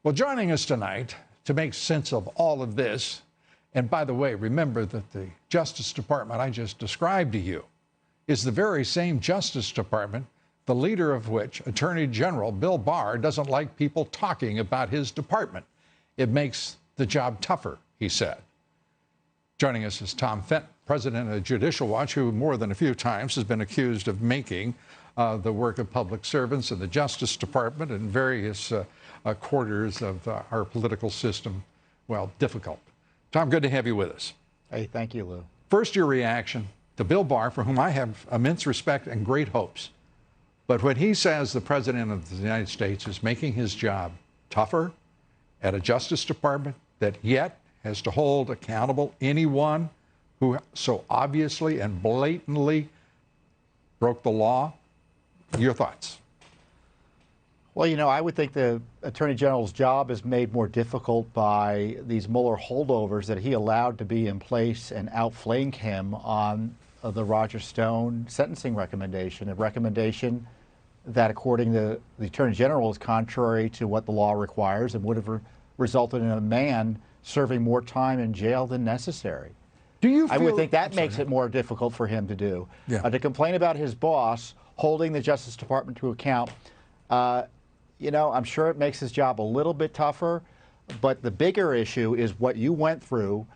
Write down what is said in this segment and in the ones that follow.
Well, joining us tonight to make sense of all of this, and by the way, remember that the Justice Department I just described to you is the very same Justice Department, the leader of which, Attorney General Bill Barr, doesn't like people talking about his department. It makes the job tougher, he said. Joining us is Tom Fitton, president of Judicial Watch, who more than a few times has been accused of making the work of public servants in the Justice Department and various quarters of our political system, well, difficult. Tom, good to have you with us. Hey, thank you, Lou. First, your reaction to Bill Barr, for whom I have immense respect and great hopes. But when he says the President of the United States is making his job tougher at a Justice Department that yet has to hold accountable anyone who so obviously and blatantly broke the law, your thoughts? Well, you know, I would think the Attorney General's job is made more difficult by these Mueller holdovers that he allowed to be in place and outflank him on the Roger Stone sentencing recommendation, a recommendation that, according to the Attorney General, is contrary to what the law requires and would have resulted in a man serving more time in jail than necessary. Do you feel, I would think that makes it more difficult for him to do. Yeah. To complain about his boss holding the Justice Department to account, you know, I'm sure it makes his job a little bit tougher, but the bigger issue is what you went through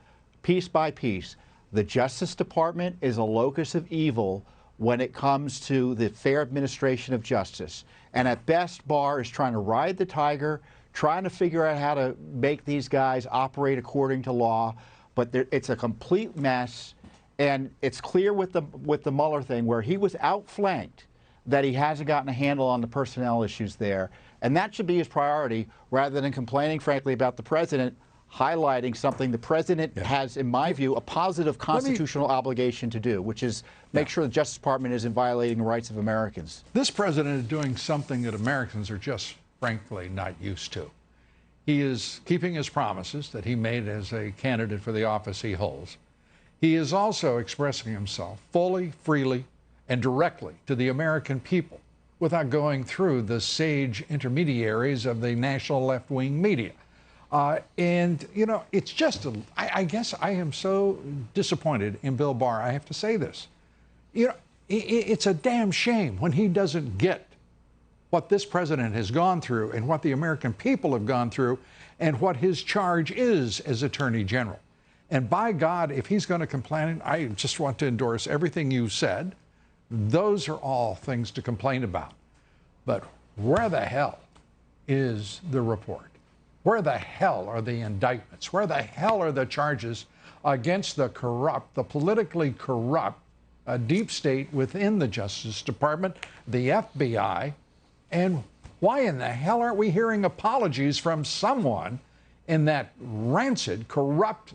piece by piece. The Justice Department is a locus of evil when it comes to the fair administration of justice. And at best, Barr is trying to ride the tiger, trying to figure out how to make these guys operate according to law, but it's a complete mess. And it's clear with the Mueller thing, where he was outflanked, that he hasn't gotten a handle on the personnel issues there. And that should be his priority, rather than complaining, frankly, about the president highlighting something the president has, in my view, a positive constitutional obligation to do, which is make sure the Justice Department isn't violating the rights of Americans. This president is doing something that Americans are just, frankly, not used to. He is keeping his promises that he made as a candidate for the office he holds. He is also expressing himself fully, freely, and directly to the American people without going through the sage intermediaries of the national left-wing media. And, you know, it's just, I guess I am so disappointed in Bill Barr. I have to say this. You know, it's a damn shame when he doesn't get what this president has gone through and what the American people have gone through and what his charge is as Attorney General. And by God, if he's going to complain, I just want to endorse everything you said. Those are all things to complain about. But where the hell is the report? Where the hell are the indictments? Where the hell are the charges against the corrupt, the politically corrupt deep state within the Justice Department, the FBI? And why in the hell aren't we hearing apologies from someone in that rancid, corrupt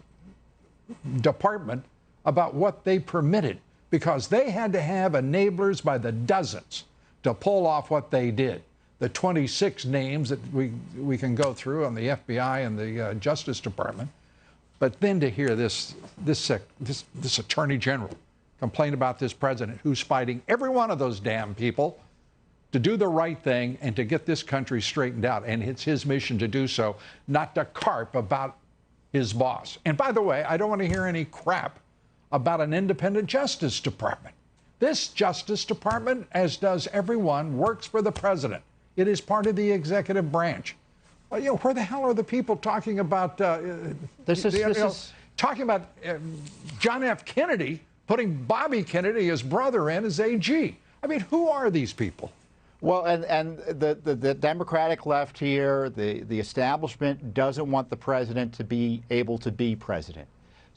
department about what they permitted? Because they had to have enablers by the dozens to pull off what they did. The 26 names that we can go through on the FBI and the Justice Department. But then to hear this Attorney General complain about this president who's fighting every one of those damn people to do the right thing and to get this country straightened out. And it's his mission to do so, not to carp about his boss. And by the way, I don't want to hear any crap about an independent Justice Department. This Justice Department, as does everyone, works for the president. It is part of the executive branch. Well, you know, where the hell are the people talking about talking about John F. Kennedy putting Bobby Kennedy, his brother, in as AG? I mean, who are these people? Well, and the Democratic left here, the establishment doesn't want the president to be able to be president.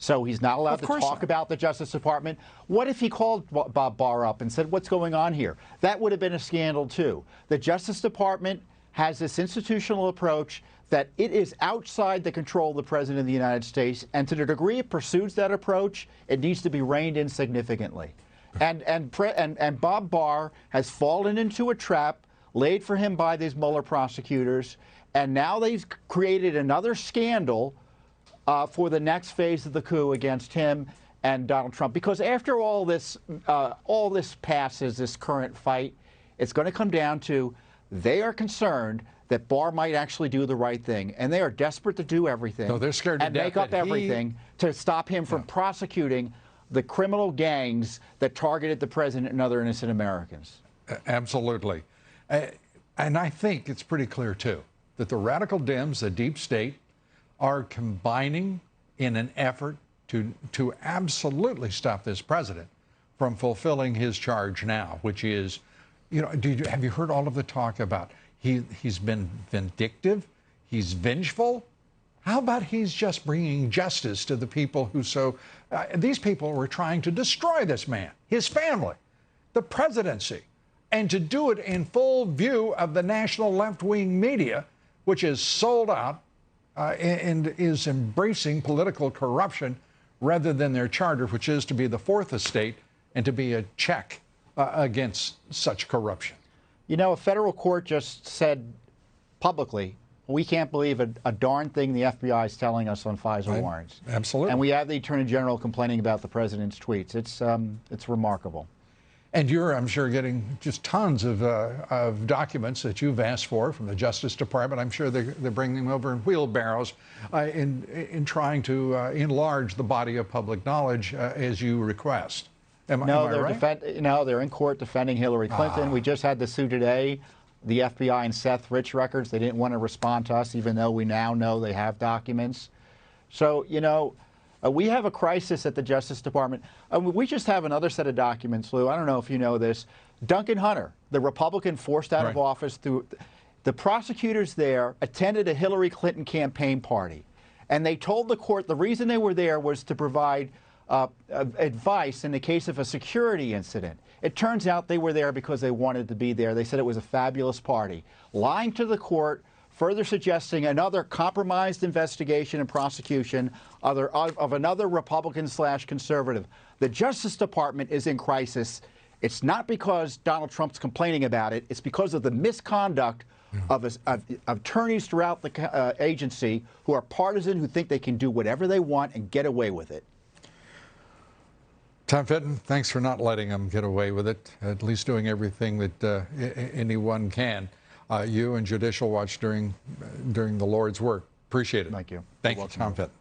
So he's not allowed to talk about the Justice Department. What if he called Bob Barr up and said, what's going on here? That would have been a scandal, too. The Justice Department has this institutional approach that it is outside the control of the President of the United States, and to the degree it pursues that approach, it needs to be reined in significantly. And Bob Barr has fallen into a trap laid for him by these Mueller prosecutors, and now they've created another scandal for the next phase of the coup against him and Donald Trump. Because after all this passes, this current fight, it's going to come down to they are concerned that Barr might actually do the right thing, and they are desperate to do everything. No, they're scared to and death make up that everything to stop him from prosecuting the criminal gangs that targeted the president and other innocent Americans. Absolutely. And I think it's pretty clear, too, that the radical Dems, the deep state, are combining in an effort to absolutely stop this president from fulfilling his charge now, which is, you know, have you heard all of the talk about he's been vindictive, he's vengeful? How about he's just bringing justice to the people who these people were trying to destroy this man, his family, the presidency, and to do it in full view of the national left-wing media, which is sold out and is embracing political corruption rather than their charter, which is to be the fourth estate and to be a check against such corruption. You know, a federal court just said publicly, we can't believe a darn thing the FBI is telling us on FISA warrants. Absolutely. And we have the Attorney General complaining about the president's tweets. It's remarkable. And you're, I'm sure, getting just tons of documents that you've asked for from the Justice Department. I'm sure they're bringing them over in wheelbarrows in trying to enlarge the body of public knowledge as you request. Am I right? No, they're in court defending Hillary Clinton. We just had the suit today. The FBI and Seth Rich records, they didn't want to respond to us, even though we now know they have documents. So, you know, we have a crisis at the Justice Department. We just have another set of documents, Lou. I don't know if you know this. Duncan Hunter, the Republican forced out of office through the prosecutors there, attended a Hillary Clinton campaign party. And they told the court the reason they were there was to provide advice in the case of a security incident. It turns out they were there because they wanted to be there. They said it was a fabulous party. Lying to the court, further suggesting another compromised investigation and prosecution of another Republican/conservative. The Justice Department is in crisis. It's not because Donald Trump's complaining about it. It's because of the misconduct of attorneys throughout the agency who are partisan, who think they can do whatever they want and get away with it. Tom Fitton, thanks for not letting them get away with it, at least doing everything that anyone can. You and Judicial Watch during the Lord's work. Appreciate it. Thank you. Thank you, Tom Fitton.